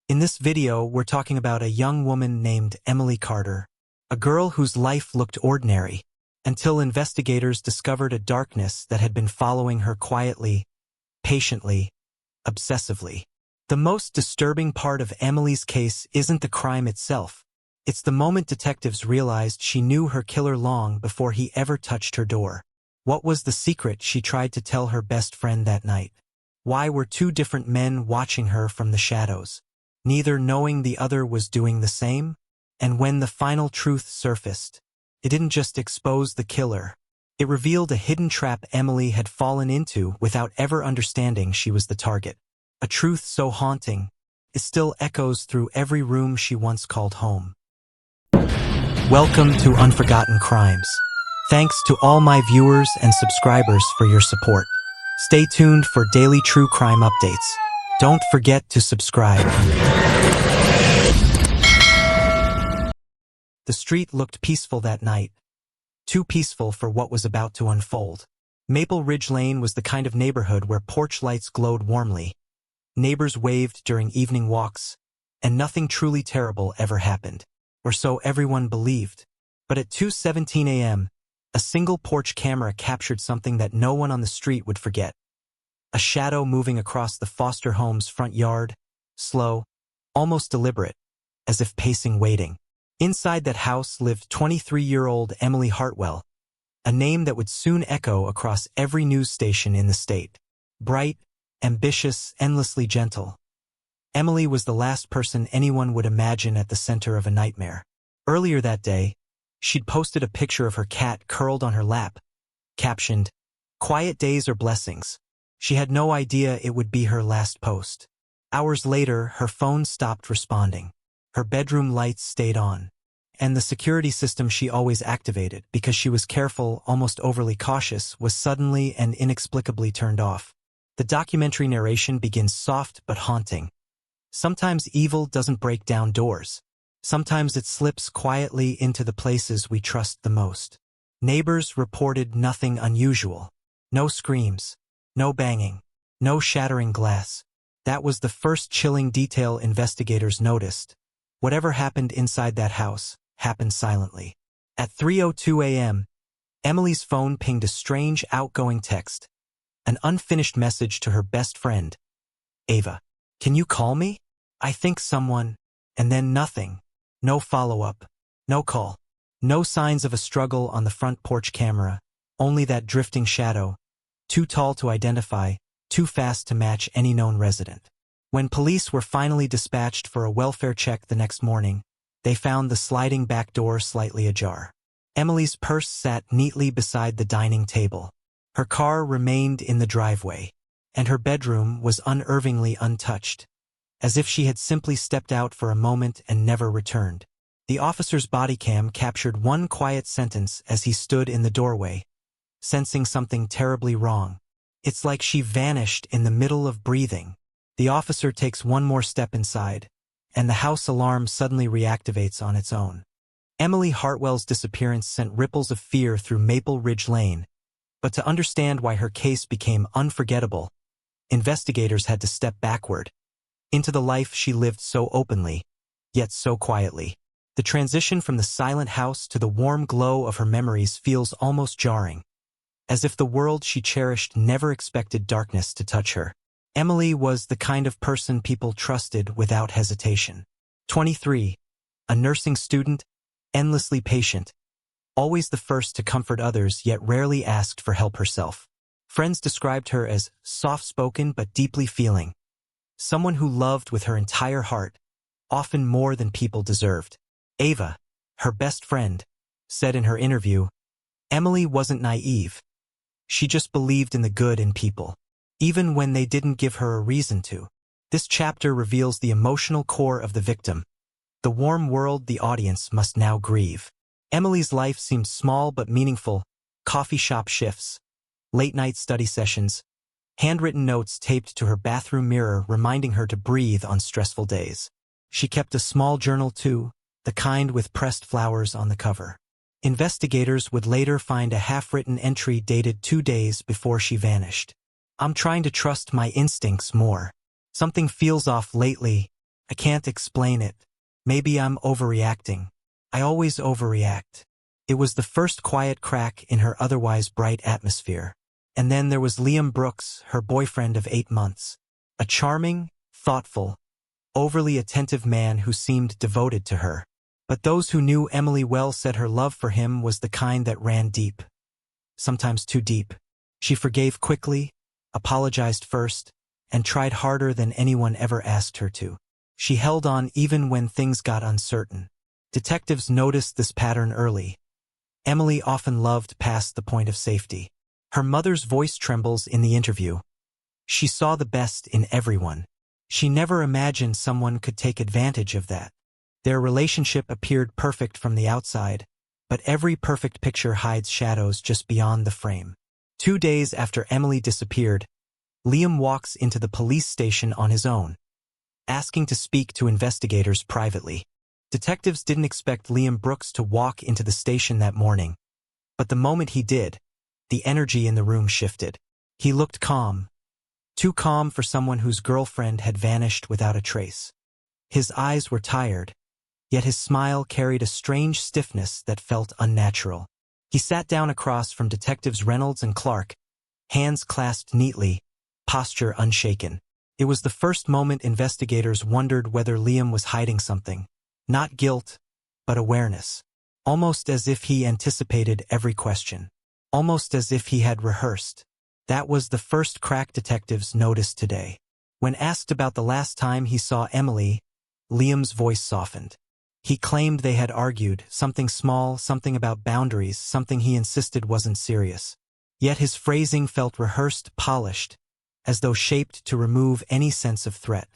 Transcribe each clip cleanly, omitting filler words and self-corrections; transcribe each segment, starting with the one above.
In this video, we're talking about a young woman named Emily Carter, a girl whose life looked ordinary, until investigators discovered a darkness that had been following her quietly, patiently, obsessively. The most disturbing part of Emily's case isn't the crime itself. It's the moment detectives realized she knew her killer long before he ever touched her door. What was the secret she tried to tell her best friend that night? Why were two different men watching her from the shadows, neither knowing the other was doing the same? And when the final truth surfaced, it didn't just expose the killer. It revealed a hidden trap Emily had fallen into without ever understanding she was the target. A truth so haunting, it still echoes through every room she once called home. Welcome to Unforgotten Crimes. Thanks to all my viewers and subscribers for your support. Stay tuned for daily true crime updates. Don't forget to subscribe. The street looked peaceful that night. Too peaceful for what was about to unfold. Maple Ridge Lane was the kind of neighborhood where porch lights glowed warmly. Neighbors waved during evening walks, and nothing truly terrible ever happened, or so everyone believed. But at 2:17 a.m., a single porch camera captured something that no one on the street would forget. A shadow moving across the Foster home's front yard, slow, almost deliberate, as if pacing waiting. Inside that house lived 23-year-old Emily Hartwell, a name that would soon echo across every news station in the state. Bright, ambitious, endlessly gentle. Emily was the last person anyone would imagine at the center of a nightmare. Earlier that day, she'd posted a picture of her cat curled on her lap, captioned, "Quiet days or blessings." She had no idea it would be her last post. Hours later, her phone stopped responding. Her bedroom lights stayed on, and the security system she always activated because she was careful, almost overly cautious, was suddenly and inexplicably turned off. The documentary narration begins soft but haunting. Sometimes evil doesn't break down doors. Sometimes it slips quietly into the places we trust the most. Neighbors reported nothing unusual. No screams, no banging, no shattering glass. That was the first chilling detail investigators noticed. Whatever happened inside that house happened silently. At 3:02 a.m., Emily's phone pinged a strange outgoing text. An unfinished message to her best friend, Ava. "Can you call me? I think someone..." And then nothing. No follow-up. No call. No signs of a struggle on the front porch camera. Only that drifting shadow. Too tall to identify, too fast to match any known resident. When police were finally dispatched for a welfare check the next morning, they found the sliding back door slightly ajar. Emily's purse sat neatly beside the dining table. Her car remained in the driveway, and her bedroom was unnervingly untouched, as if she had simply stepped out for a moment and never returned. The officer's body cam captured one quiet sentence as he stood in the doorway, sensing something terribly wrong. "It's like she vanished in the middle of breathing." The officer takes one more step inside, and the house alarm suddenly reactivates on its own. Emily Hartwell's disappearance sent ripples of fear through Maple Ridge Lane. But to understand why her case became unforgettable, investigators had to step backward, into the life she lived so openly, yet so quietly. The transition from the silent house to the warm glow of her memories feels almost jarring, as if the world she cherished never expected darkness to touch her. Emily was the kind of person people trusted without hesitation. 23, a nursing student, endlessly patient, always the first to comfort others yet rarely asked for help herself. Friends described her as soft-spoken but deeply feeling, someone who loved with her entire heart, often more than people deserved. Ava, her best friend, said in her interview, "Emily wasn't naive. She just believed in the good in people, even when they didn't give her a reason to." This chapter reveals the emotional core of the victim, the warm world the audience must now grieve. Emily's life seemed small but meaningful: coffee shop shifts, late-night study sessions, handwritten notes taped to her bathroom mirror reminding her to breathe on stressful days. She kept a small journal too, the kind with pressed flowers on the cover. Investigators would later find a half-written entry dated 2 days before she vanished. "I'm trying to trust my instincts more. Something feels off lately, I can't explain it. Maybe I'm overreacting. I always overreact. It was the first quiet crack in her otherwise bright atmosphere. And then there was Liam Brooks, her boyfriend of 8 months. A charming, thoughtful, overly attentive man who seemed devoted to her. But those who knew Emily well said her love for him was the kind that ran deep. Sometimes too deep. She forgave quickly, apologized first, and tried harder than anyone ever asked her to. She held on even when things got uncertain. Detectives noticed this pattern early. Emily often loved past the point of safety. Her mother's voice trembles in the interview. She saw the best in everyone. She never imagined someone could take advantage of that. Their relationship appeared perfect from the outside, but every perfect picture hides shadows just beyond the frame. 2 days after Emily disappeared, Liam walks into the police station on his own, asking to speak to investigators privately. Detectives didn't expect Liam Brooks to walk into the station that morning, but the moment he did, the energy in the room shifted. He looked calm, too calm for someone whose girlfriend had vanished without a trace. His eyes were tired, yet his smile carried a strange stiffness that felt unnatural. He sat down across from Detectives Reynolds and Clark, hands clasped neatly, posture unshaken. It was the first moment investigators wondered whether Liam was hiding something. Not guilt, but awareness. Almost as if he anticipated every question. Almost as if he had rehearsed. That was the first crack detectives noticed today. When asked about the last time he saw Emily, Liam's voice softened. He claimed they had argued, something small, something about boundaries, something he insisted wasn't serious. Yet his phrasing felt rehearsed, polished, as though shaped to remove any sense of threat.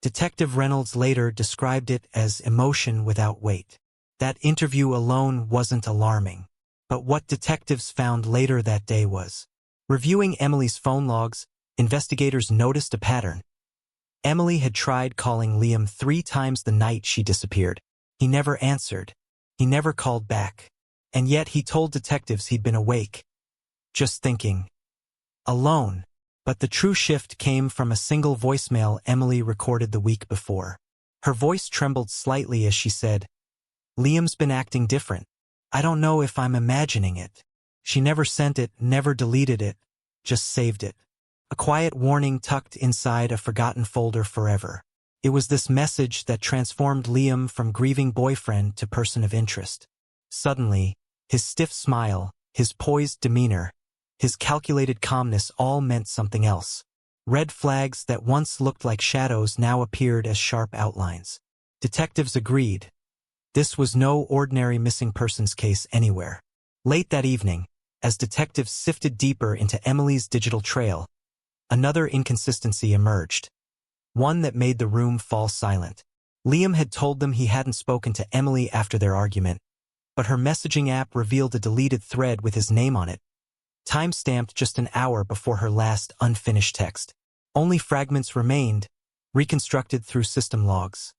Detective Reynolds later described it as emotion without weight. That interview alone wasn't alarming. But what detectives found later that day was. Reviewing Emily's phone logs, investigators noticed a pattern. Emily had tried calling Liam 3 times the night she disappeared. He never answered. He never called back. And yet he told detectives he'd been awake. Just thinking. Alone. But the true shift came from a single voicemail Emily recorded the week before. Her voice trembled slightly as she said, "Liam's been acting different. I don't know if I'm imagining it." She never sent it, never deleted it, just saved it. A quiet warning tucked inside a forgotten folder forever. It was this message that transformed Liam from grieving boyfriend to person of interest. Suddenly, his stiff smile, his poised demeanor, his calculated calmness all meant something else. Red flags that once looked like shadows now appeared as sharp outlines. Detectives agreed. This was no ordinary missing persons case anywhere. Late that evening, as detectives sifted deeper into Emily's digital trail, another inconsistency emerged. One that made the room fall silent. Liam had told them he hadn't spoken to Emily after their argument, but her messaging app revealed a deleted thread with his name on it, time-stamped just an hour before her last unfinished text. Only fragments remained, reconstructed through system logs.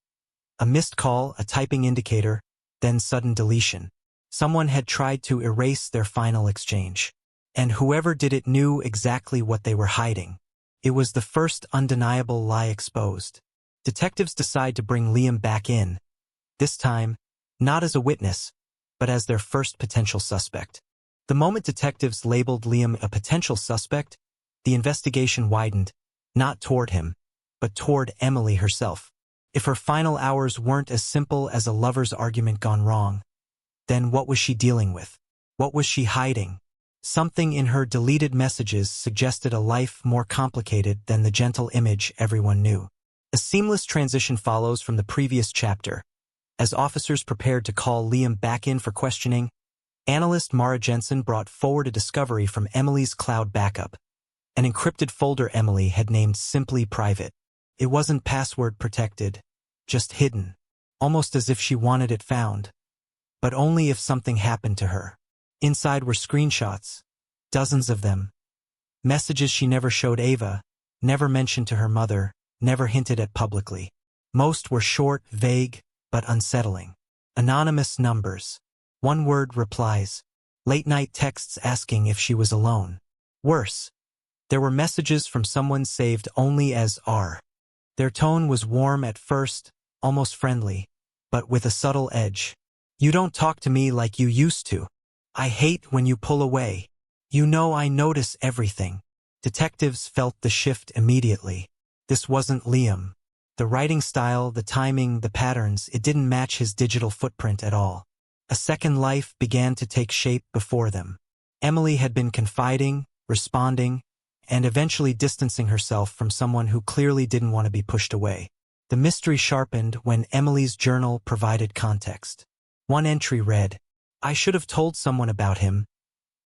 A missed call, a typing indicator, then sudden deletion. Someone had tried to erase their final exchange. And whoever did it knew exactly what they were hiding. It was the first undeniable lie exposed. Detectives decide to bring Liam back in. This time, not as a witness, but as their first potential suspect. The moment detectives labeled Liam a potential suspect, the investigation widened, not toward him, but toward Emily herself. If her final hours weren't as simple as a lover's argument gone wrong, then what was she dealing with? What was she hiding? Something in her deleted messages suggested a life more complicated than the gentle image everyone knew. A seamless transition follows from the previous chapter. As officers prepared to call Liam back in for questioning, analyst Mara Jensen brought forward a discovery from Emily's cloud backup. An encrypted folder Emily had named simply private. It wasn't password protected, just hidden, almost as if she wanted it found. But only if something happened to her. Inside were screenshots, dozens of them. Messages she never showed Ava, never mentioned to her mother, never hinted at publicly. Most were short, vague, but unsettling. Anonymous numbers. One-word replies. Late-night texts asking if she was alone. Worse, there were messages from someone saved only as R. Their tone was warm at first, almost friendly, but with a subtle edge. "You don't talk to me like you used to. I hate when you pull away. You know I notice everything." Detectives felt the shift immediately. This wasn't Liam. The writing style, the timing, the patterns, it didn't match his digital footprint at all. A second life began to take shape before them. Emily had been confiding, responding, and eventually distancing herself from someone who clearly didn't want to be pushed away. The mystery sharpened when Emily's journal provided context. One entry read, "I should have told someone about him,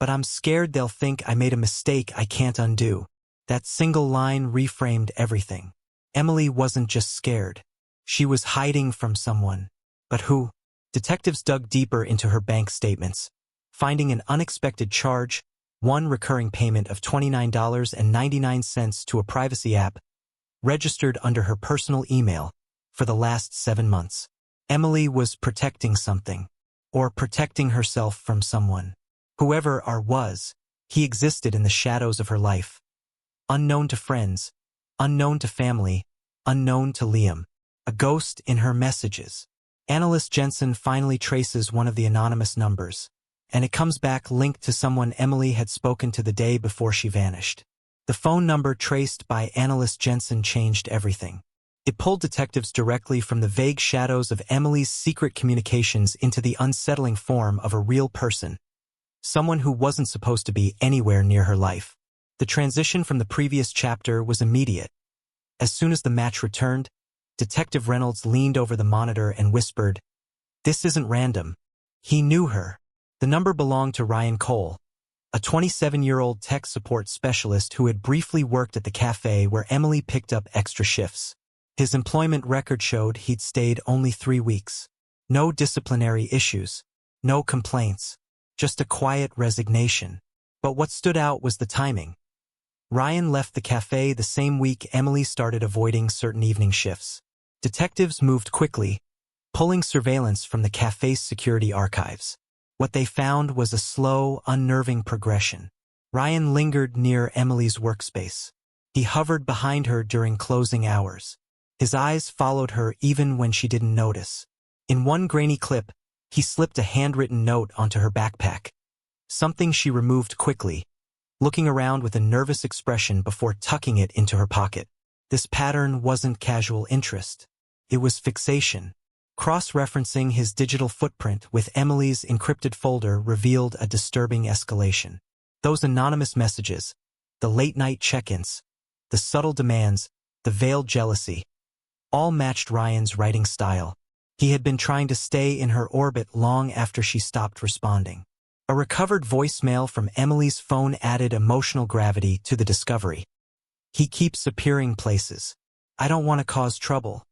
but I'm scared they'll think I made a mistake I can't undo." That single line reframed everything. Emily wasn't just scared. She was hiding from someone. But who? Detectives dug deeper into her bank statements, finding an unexpected charge, one recurring payment of $29.99 to a privacy app, registered under her personal email, for the last 7 months. Emily was protecting something, or protecting herself from someone. Whoever R was, he existed in the shadows of her life. Unknown to friends, unknown to family, unknown to Liam. A ghost in her messages. Analyst Jensen finally traces one of the anonymous numbers, and it comes back linked to someone Emily had spoken to the day before she vanished. The phone number traced by Analyst Jensen changed everything. It pulled detectives directly from the vague shadows of Emily's secret communications into the unsettling form of a real person, someone who wasn't supposed to be anywhere near her life. The transition from the previous chapter was immediate. As soon as the match returned, Detective Reynolds leaned over the monitor and whispered, "This isn't random." He knew her. The number belonged to Ryan Cole, a 27-year-old tech support specialist who had briefly worked at the cafe where Emily picked up extra shifts. His employment record showed he'd stayed only 3 weeks. No disciplinary issues, no complaints, just a quiet resignation. But what stood out was the timing. Ryan left the cafe the same week Emily started avoiding certain evening shifts. Detectives moved quickly, pulling surveillance from the cafe's security archives. What they found was a slow, unnerving progression. Ryan lingered near Emily's workspace. He hovered behind her during closing hours. His eyes followed her even when she didn't notice. In one grainy clip, he slipped a handwritten note onto her backpack, something she removed quickly, looking around with a nervous expression before tucking it into her pocket. This pattern wasn't casual interest. It was fixation. Cross-referencing his digital footprint with Emily's encrypted folder revealed a disturbing escalation. Those anonymous messages, the late-night check-ins, the subtle demands, the veiled jealousy, all matched Ryan's writing style. He had been trying to stay in her orbit long after she stopped responding. A recovered voicemail from Emily's phone added emotional gravity to the discovery. "He keeps appearing places. I don't want to cause trouble,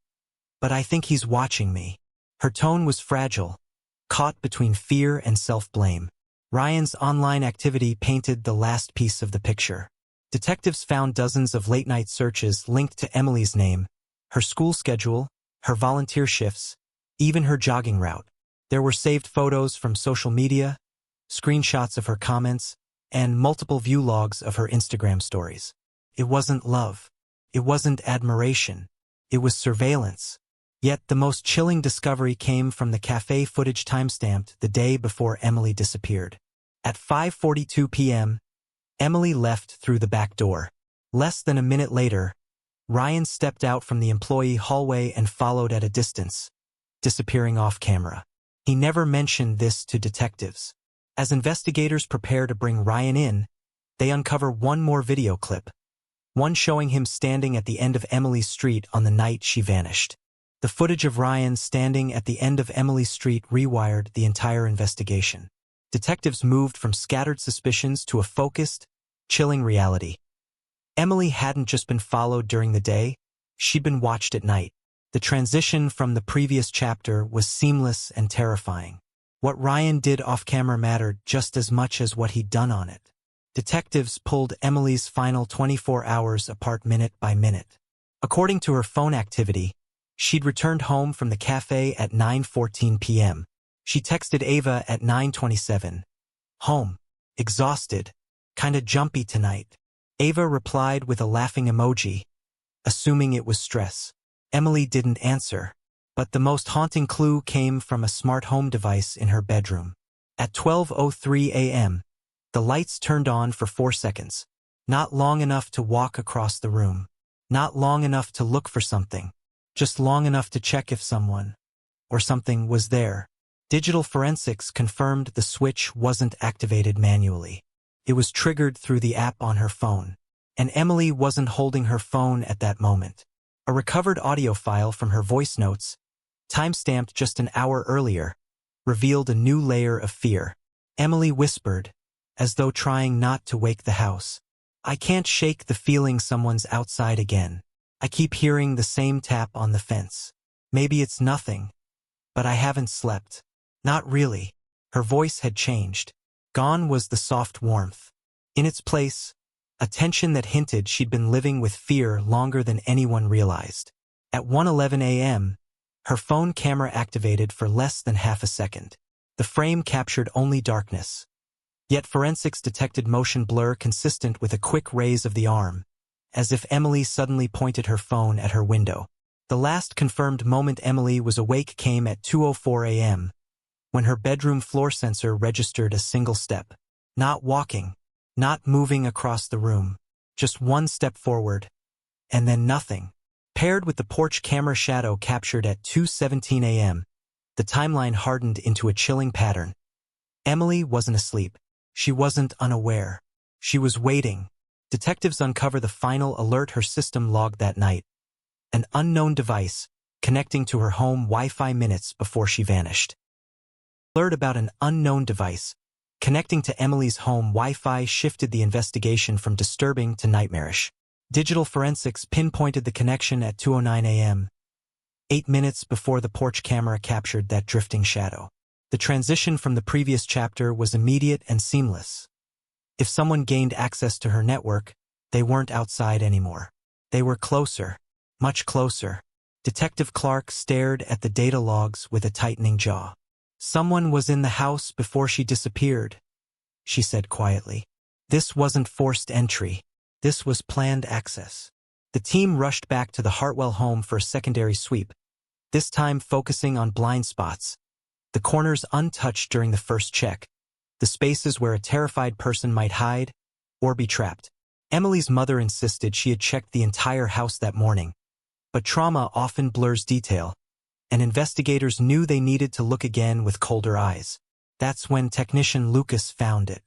but I think he's watching me." Her tone was fragile, caught between fear and self-blame. Ryan's online activity painted the last piece of the picture. Detectives found dozens of late-night searches linked to Emily's name, her school schedule, her volunteer shifts, even her jogging route. There were saved photos from social media, screenshots of her comments, and multiple view logs of her Instagram stories. It wasn't love. It wasn't admiration. It was surveillance. Yet the most chilling discovery came from the cafe footage timestamped the day before Emily disappeared. At 5:42 p.m., Emily left through the back door. Less than a minute later, Ryan stepped out from the employee hallway and followed at a distance, disappearing off camera. He never mentioned this to detectives. As investigators prepare to bring Ryan in, they uncover one more video clip, one showing him standing at the end of Emily's street on the night she vanished. The footage of Ryan standing at the end of Emily's street rewired the entire investigation. Detectives moved from scattered suspicions to a focused, chilling reality. Emily hadn't just been followed during the day, she'd been watched at night. The transition from the previous chapter was seamless and terrifying. What Ryan did off-camera mattered just as much as what he'd done on it. Detectives pulled Emily's final 24 hours apart minute by minute. According to her phone activity, she'd returned home from the cafe at 9:14 p.m. She texted Ava at 9:27. "Home. Exhausted. Kinda jumpy tonight." Ava replied with a laughing emoji, assuming it was stress. Emily didn't answer. But the most haunting clue came from a smart home device in her bedroom. At 12:03 a.m., the lights turned on for 4 seconds. Not long enough to walk across the room. Not long enough to look for something. Just long enough to check if someone or something was there. Digital forensics confirmed the switch wasn't activated manually. It was triggered through the app on her phone. And Emily wasn't holding her phone at that moment. A recovered audio file from her voice notes, timestamped just an hour earlier, revealed a new layer of fear. Emily whispered, as though trying not to wake the house. "I can't shake the feeling someone's outside again. I keep hearing the same tap on the fence. Maybe it's nothing, but I haven't slept." Not really. Her voice had changed. Gone was the soft warmth. In its place, a tension that hinted she'd been living with fear longer than anyone realized. At 1:11 a.m., her phone camera activated for less than half a second. The frame captured only darkness. Yet forensics detected motion blur consistent with a quick raise of the arm, as if Emily suddenly pointed her phone at her window. The last confirmed moment Emily was awake came at 2:04 a.m., when her bedroom floor sensor registered a single step. Not walking, not moving across the room, just one step forward, and then nothing. Paired with the porch camera shadow captured at 2:17 a.m., the timeline hardened into a chilling pattern. Emily wasn't asleep. She wasn't unaware. She was waiting. Detectives uncover the final alert her system logged that night. An unknown device connecting to her home Wi-Fi minutes before she vanished. Alert about an unknown device connecting to Emily's home Wi-Fi shifted the investigation from disturbing to nightmarish. Digital forensics pinpointed the connection at 2:09 a.m., 8 minutes before the porch camera captured that drifting shadow. The transition from the previous chapter was immediate and seamless. If someone gained access to her network, they weren't outside anymore. They were closer, much closer. Detective Clark stared at the data logs with a tightening jaw. "Someone was in the house before she disappeared," she said quietly. This wasn't forced entry. This was planned access. The team rushed back to the Hartwell home for a secondary sweep, this time focusing on blind spots, the corners untouched during the first check, the spaces where a terrified person might hide or be trapped. Emily's mother insisted she had checked the entire house that morning, but trauma often blurs detail, and investigators knew they needed to look again with colder eyes. That's when technician Lucas found it.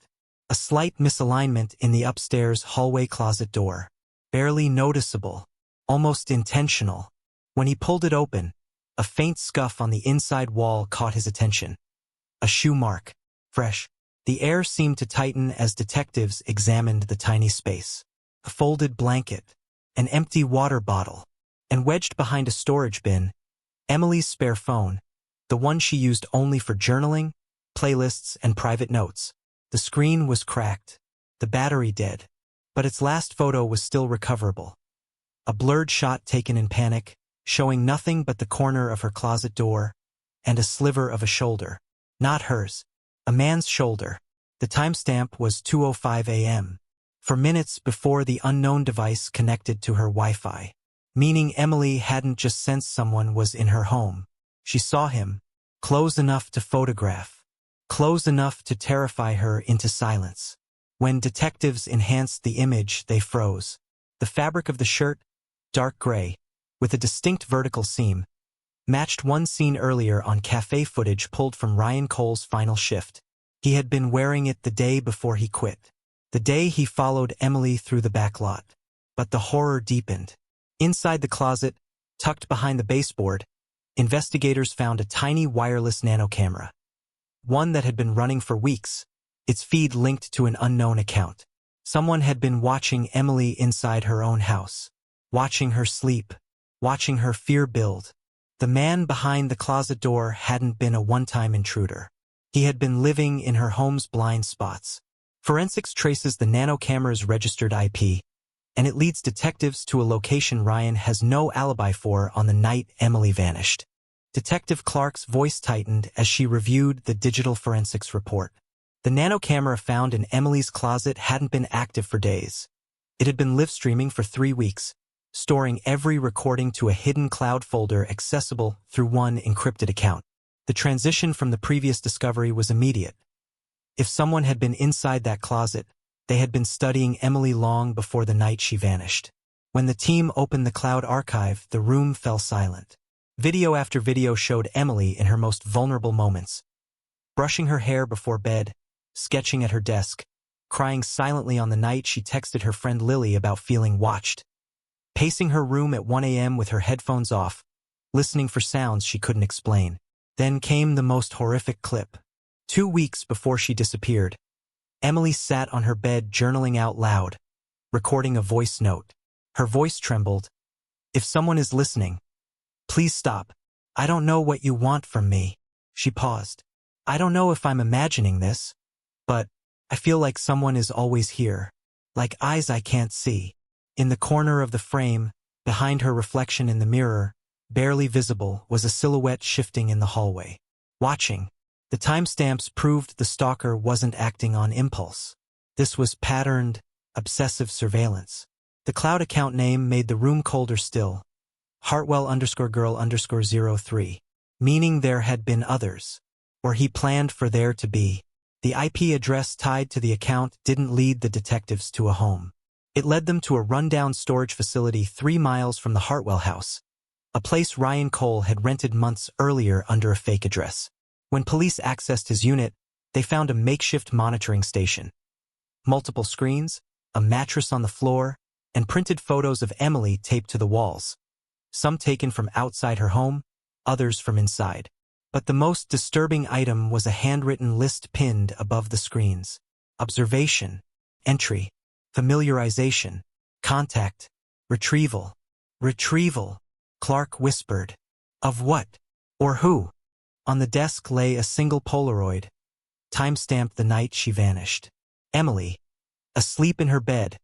A slight misalignment in the upstairs hallway closet door. Barely noticeable, almost intentional. When he pulled it open, a faint scuff on the inside wall caught his attention. A shoe mark. Fresh. The air seemed to tighten as detectives examined the tiny space. A folded blanket, an empty water bottle, and wedged behind a storage bin, Emily's spare phone, the one she used only for journaling, playlists, and private notes. The screen was cracked, the battery dead, but its last photo was still recoverable. A blurred shot taken in panic, showing nothing but the corner of her closet door and a sliver of a shoulder. Not hers. A man's shoulder. The timestamp was 2:05 a.m. For minutes before the unknown device connected to her Wi-Fi. Meaning Emily hadn't just sensed someone was in her home. She saw him, close enough to photograph, close enough to terrify her into silence. When detectives enhanced the image, they froze. The fabric of the shirt, dark gray, with a distinct vertical seam, matched one seen earlier on cafe footage pulled from Ryan Cole's final shift. He had been wearing it the day before he quit, the day he followed Emily through the back lot. But the horror deepened. Inside the closet, tucked behind the baseboard, investigators found a tiny wireless nano camera. One that had been running for weeks, its feed linked to an unknown account. Someone had been watching Emily inside her own house, watching her sleep, watching her fear build. The man behind the closet door hadn't been a one-time intruder. He had been living in her home's blind spots. Forensics traces the nano camera's registered IP, and it leads detectives to a location Ryan has no alibi for on the night Emily vanished. Detective Clark's voice tightened as she reviewed the digital forensics report. The nano camera found in Emily's closet hadn't been active for days. It had been live streaming for 3 weeks, storing every recording to a hidden cloud folder accessible through one encrypted account. The transition from the previous discovery was immediate. If someone had been inside that closet, they had been studying Emily long before the night she vanished. When the team opened the cloud archive, the room fell silent. Video after video showed Emily in her most vulnerable moments, brushing her hair before bed, sketching at her desk, crying silently on the night she texted her friend Lily about feeling watched, pacing her room at 1 a.m. with her headphones off, listening for sounds she couldn't explain. Then came the most horrific clip. 2 weeks before she disappeared, Emily sat on her bed journaling out loud, recording a voice note. Her voice trembled. "If someone is listening, please stop. I don't know what you want from me." She paused. "I don't know if I'm imagining this, but I feel like someone is always here, like eyes I can't see." In the corner of the frame, behind her reflection in the mirror, barely visible, was a silhouette shifting in the hallway. Watching. The timestamps proved the stalker wasn't acting on impulse. This was patterned, obsessive surveillance. The cloud account name made the room colder still. Hartwell_girl_03. Meaning there had been others. Or he planned for there to be. The IP address tied to the account didn't lead the detectives to a home. It led them to a rundown storage facility 3 miles from the Hartwell house, a place Ryan Cole had rented months earlier under a fake address. When police accessed his unit, they found a makeshift monitoring station. Multiple screens, a mattress on the floor, and printed photos of Emily taped to the walls. Some taken from outside her home, others from inside. But the most disturbing item was a handwritten list pinned above the screens. Observation, entry, familiarization, contact, retrieval. Retrieval, Clark whispered. Of what? Or who? On the desk lay a single Polaroid, timestamped the night she vanished. Emily, asleep in her bed,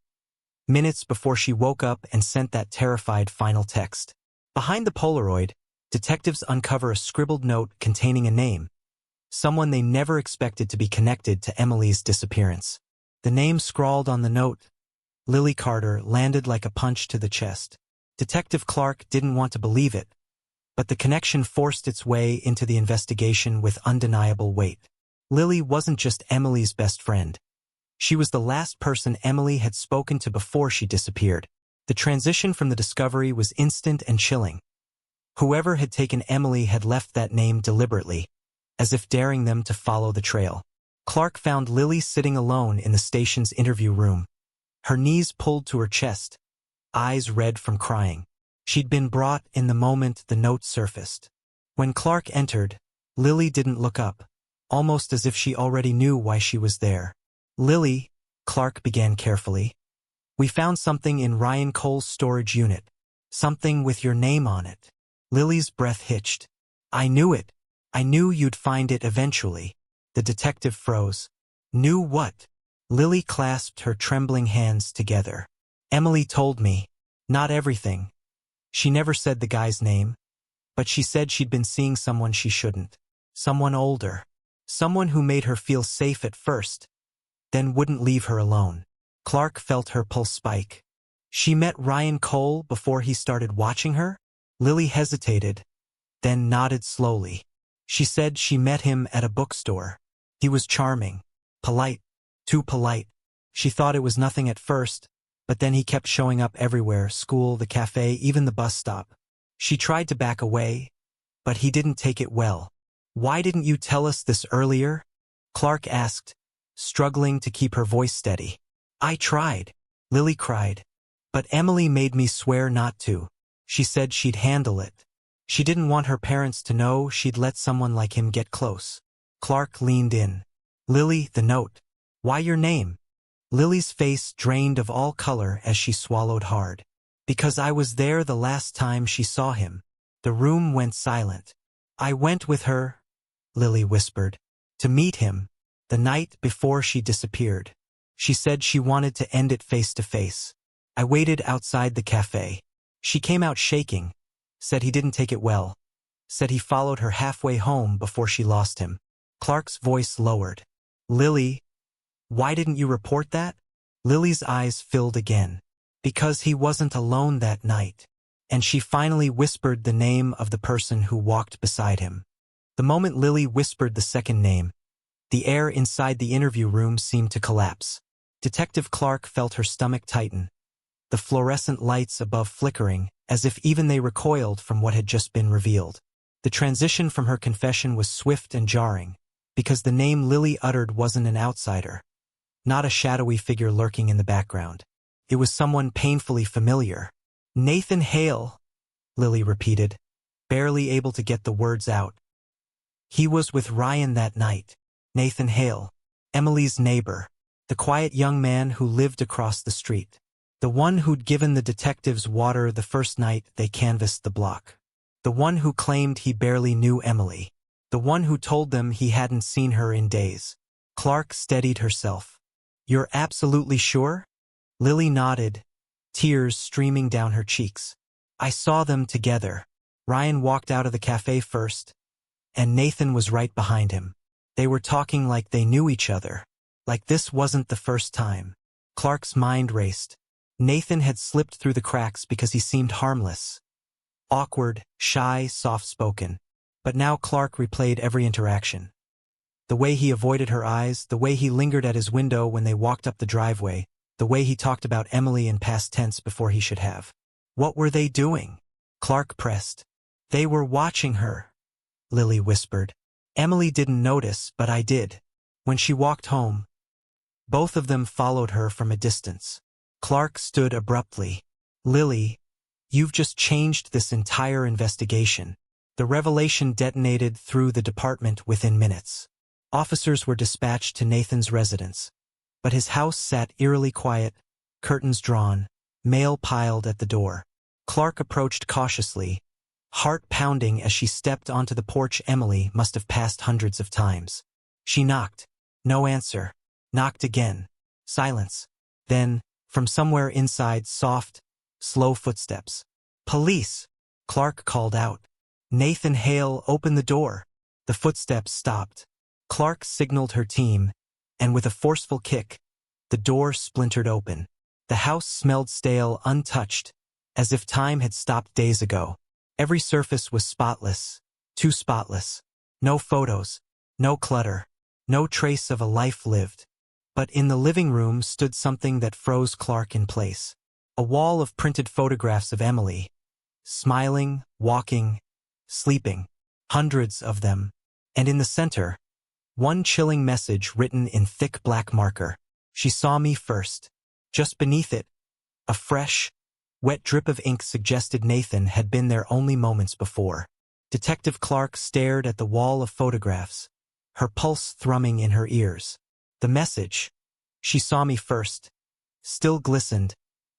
minutes before she woke up and sent that terrified final text. Behind the Polaroid, detectives uncover a scribbled note containing a name, someone they never expected to be connected to Emily's disappearance. The name scrawled on the note, Lily Carter, landed like a punch to the chest. Detective Clark didn't want to believe it, but the connection forced its way into the investigation with undeniable weight. Lily wasn't just Emily's best friend. She was the last person Emily had spoken to before she disappeared. The transition from the discovery was instant and chilling. Whoever had taken Emily had left that name deliberately, as if daring them to follow the trail. Clark found Lily sitting alone in the station's interview room, her knees pulled to her chest, eyes red from crying. She'd been brought in the moment the note surfaced. When Clark entered, Lily didn't look up, almost as if she already knew why she was there. "Lily," Clark began carefully, "we found something in Ryan Cole's storage unit. Something with your name on it." Lily's breath hitched. "I knew it. I knew you'd find it eventually." The detective froze. "Knew what?" Lily clasped her trembling hands together. "Emily told me. Not everything. She never said the guy's name, but she said she'd been seeing someone she shouldn't. Someone older. Someone who made her feel safe at first, then wouldn't leave her alone." Clark felt her pulse spike. "She met Ryan Cole before he started watching her?" Lily hesitated, then nodded slowly. "She said she met him at a bookstore. He was charming, polite, too polite. She thought it was nothing at first, but then he kept showing up everywhere, school, the cafe, even the bus stop. She tried to back away, but he didn't take it well." "Why didn't you tell us this earlier?" Clark asked, struggling to keep her voice steady. "I tried," Lily cried, "but Emily made me swear not to. She said she'd handle it. She didn't want her parents to know she'd let someone like him get close." Clark leaned in. "Lily, the note. Why your name?" Lily's face drained of all color as she swallowed hard. "Because I was there the last time she saw him." The room went silent. "I went with her," Lily whispered, "to meet him, the night before she disappeared. She said she wanted to end it face to face. I waited outside the cafe. She came out shaking, said he didn't take it well, said he followed her halfway home before she lost him." Clark's voice lowered. "Lily, why didn't you report that?" Lily's eyes filled again. Because he wasn't alone that night. And she finally whispered the name of the person who walked beside him. The moment Lily whispered the second name, the air inside the interview room seemed to collapse. Detective Clark felt her stomach tighten, the fluorescent lights above flickering, as if even they recoiled from what had just been revealed. The transition from her confession was swift and jarring, because the name Lily uttered wasn't an outsider, not a shadowy figure lurking in the background. It was someone painfully familiar. Nathan Hale, Lily repeated, barely able to get the words out. He was with Ryan that night. Nathan Hale, Emily's neighbor, the quiet young man who lived across the street. The one who'd given the detectives water the first night they canvassed the block. The one who claimed he barely knew Emily. The one who told them he hadn't seen her in days. Clark steadied herself. You're absolutely sure? Lily nodded, tears streaming down her cheeks. I saw them together. Ryan walked out of the cafe first, and Nathan was right behind him. They were talking like they knew each other, like this wasn't the first time. Clark's mind raced. Nathan had slipped through the cracks because he seemed harmless. Awkward, shy, soft-spoken. But now Clark replayed every interaction. The way he avoided her eyes, the way he lingered at his window when they walked up the driveway, the way he talked about Emily in past tense before he should have. What were they doing? Clark pressed. They were watching her, Lily whispered. Emily didn't notice, but I did. When she walked home, both of them followed her from a distance. Clark stood abruptly. Lily, you've just changed this entire investigation. The revelation detonated through the department within minutes. Officers were dispatched to Nathan's residence, but his house sat eerily quiet, curtains drawn, mail piled at the door. Clark approached cautiously, heart pounding as she stepped onto the porch Emily must have passed hundreds of times. She knocked. No answer. Knocked again. Silence. Then, from somewhere inside, soft, slow footsteps. Police! Clark called out. Nathan Hale opened the door. The footsteps stopped. Clark signaled her team, and with a forceful kick, the door splintered open. The house smelled stale, untouched, as if time had stopped days ago. Every surface was spotless, too spotless. No photos, no clutter, no trace of a life lived. But in the living room stood something that froze Clark in place. A wall of printed photographs of Emily. Smiling, walking, sleeping. Hundreds of them. And in the center, one chilling message written in thick black marker. She saw me first. Just beneath it, a fresh, wet drip of ink suggested Nathan had been there only moments before. Detective Clark stared at the wall of photographs, her pulse thrumming in her ears. The message, she saw me first, still glistened,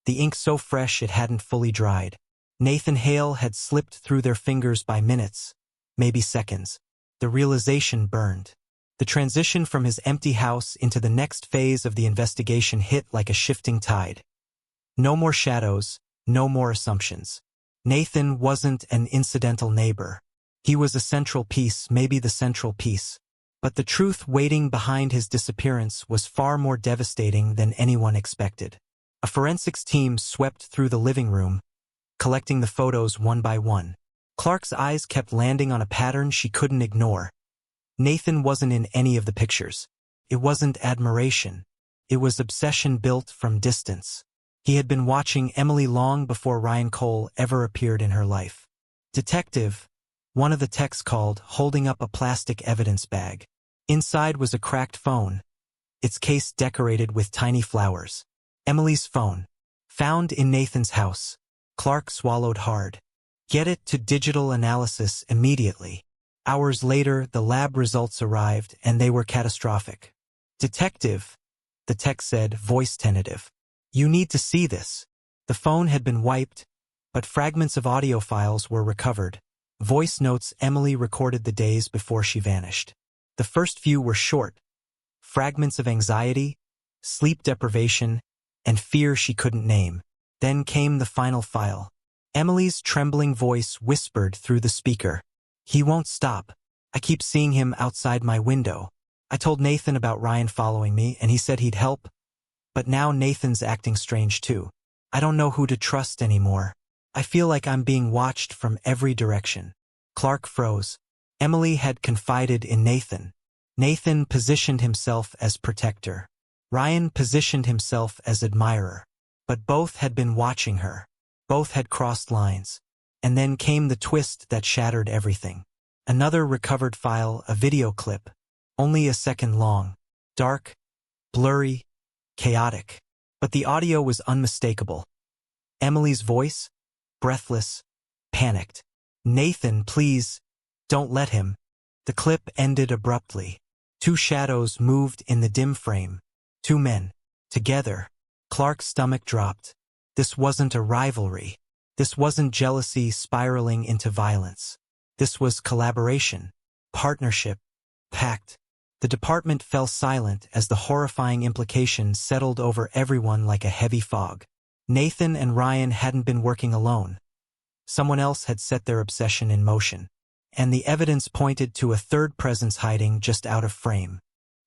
the ink so fresh it hadn't fully dried. Nathan Hale had slipped through their fingers by minutes, maybe seconds. The realization burned. The transition from his empty house into the next phase of the investigation hit like a shifting tide. No more shadows, no more assumptions. Nathan wasn't an incidental neighbor. He was a central piece, maybe the central piece. But the truth waiting behind his disappearance was far more devastating than anyone expected. A forensics team swept through the living room, collecting the photos one by one. Clark's eyes kept landing on a pattern she couldn't ignore. Nathan wasn't in any of the pictures. It wasn't admiration. It was obsession built from distance. He had been watching Emily long before Ryan Cole ever appeared in her life. Detective, one of the techs called, holding up a plastic evidence bag. Inside was a cracked phone, its case decorated with tiny flowers. Emily's phone. Found in Nathan's house. Clark swallowed hard. Get it to digital analysis immediately. Hours later, the lab results arrived, and they were catastrophic. Detective, the tech said, voice tentative. You need to see this. The phone had been wiped, but fragments of audio files were recovered. Voice notes Emily recorded the days before she vanished. The first few were short. Fragments of anxiety, sleep deprivation, and fear she couldn't name. Then came the final file. Emily's trembling voice whispered through the speaker. He won't stop. I keep seeing him outside my window. I told Nathan about Ryan following me, and he said he'd help. But now Nathan's acting strange too. I don't know who to trust anymore. I feel like I'm being watched from every direction. Clark froze. Emily had confided in Nathan. Nathan positioned himself as protector. Ryan positioned himself as admirer. But both had been watching her. Both had crossed lines. And then came the twist that shattered everything. Another recovered file, a video clip. Only a second long. Dark, blurry, chaotic. But the audio was unmistakable. Emily's voice? Breathless, panicked. Nathan, please, don't let him. The clip ended abruptly. Two shadows moved in the dim frame. Two men. Together. Clark's stomach dropped. This wasn't a rivalry. This wasn't jealousy spiraling into violence. This was collaboration, partnership, pact. The department fell silent as the horrifying implications settled over everyone like a heavy fog. Nathan and Ryan hadn't been working alone. Someone else had set their obsession in motion. And the evidence pointed to a third presence hiding just out of frame.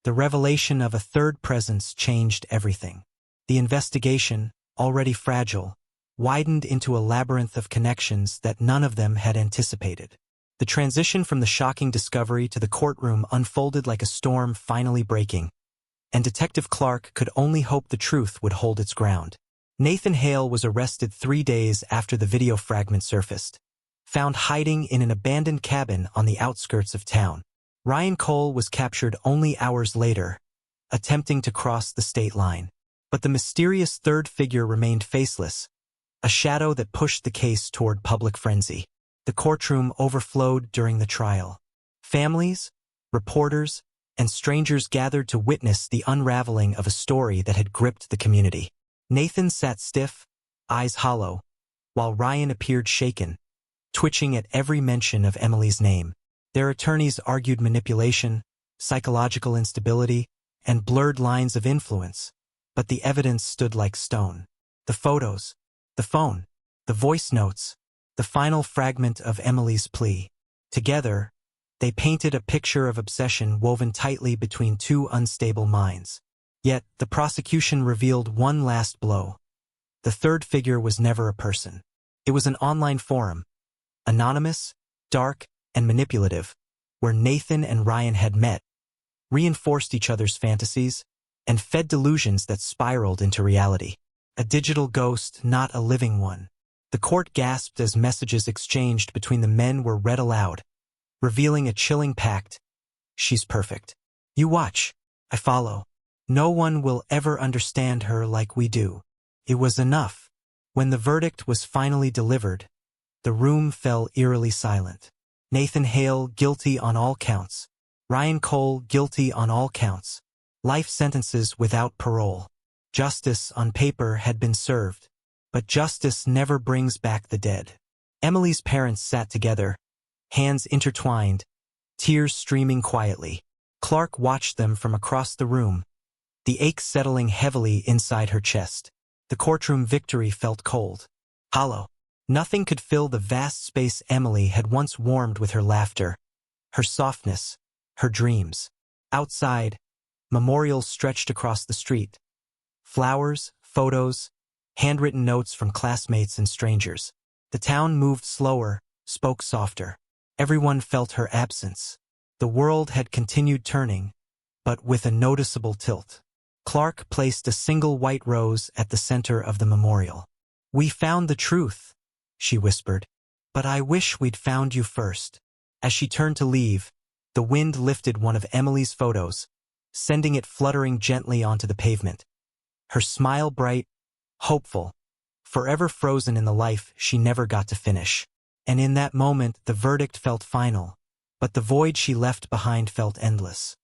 The revelation of a third presence changed everything. The investigation, already fragile, widened into a labyrinth of connections that none of them had anticipated. The transition from the shocking discovery to the courtroom unfolded like a storm finally breaking, and Detective Clark could only hope the truth would hold its ground. Nathan Hale was arrested 3 days after the video fragment surfaced, found hiding in an abandoned cabin on the outskirts of town. Ryan Cole was captured only hours later, attempting to cross the state line. But the mysterious third figure remained faceless, a shadow that pushed the case toward public frenzy. The courtroom overflowed during the trial. Families, reporters, and strangers gathered to witness the unraveling of a story that had gripped the community. Nathan sat stiff, eyes hollow, while Ryan appeared shaken, twitching at every mention of Emily's name. Their attorneys argued manipulation, psychological instability, and blurred lines of influence, but the evidence stood like stone. The photos, the phone, the voice notes, the final fragment of Emily's plea. Together, they painted a picture of obsession woven tightly between two unstable minds. Yet, the prosecution revealed one last blow. The third figure was never a person. It was an online forum, anonymous, dark, and manipulative, where Nathan and Ryan had met, reinforced each other's fantasies, and fed delusions that spiraled into reality. A digital ghost, not a living one. The court gasped as messages exchanged between the men were read aloud, revealing a chilling pact. She's perfect. You watch. I follow. No one will ever understand her like we do. It was enough. When the verdict was finally delivered, the room fell eerily silent. Nathan Hale guilty on all counts. Ryan Cole guilty on all counts. Life sentences without parole. Justice on paper had been served, but justice never brings back the dead. Emily's parents sat together, hands intertwined, tears streaming quietly. Clark watched them from across the room, the ache settling heavily inside her chest. The courtroom victory felt cold, hollow. Nothing could fill the vast space Emily had once warmed with her laughter, her softness, her dreams. Outside, memorials stretched across the street. Flowers, photos, handwritten notes from classmates and strangers. The town moved slower, spoke softer. Everyone felt her absence. The world had continued turning, but with a noticeable tilt. Clark placed a single white rose at the center of the memorial. "We found the truth," she whispered. "But I wish we'd found you first." As she turned to leave, the wind lifted one of Emily's photos, sending it fluttering gently onto the pavement. Her smile bright, hopeful, forever frozen in the life she never got to finish. And in that moment, the verdict felt final, but the void she left behind felt endless.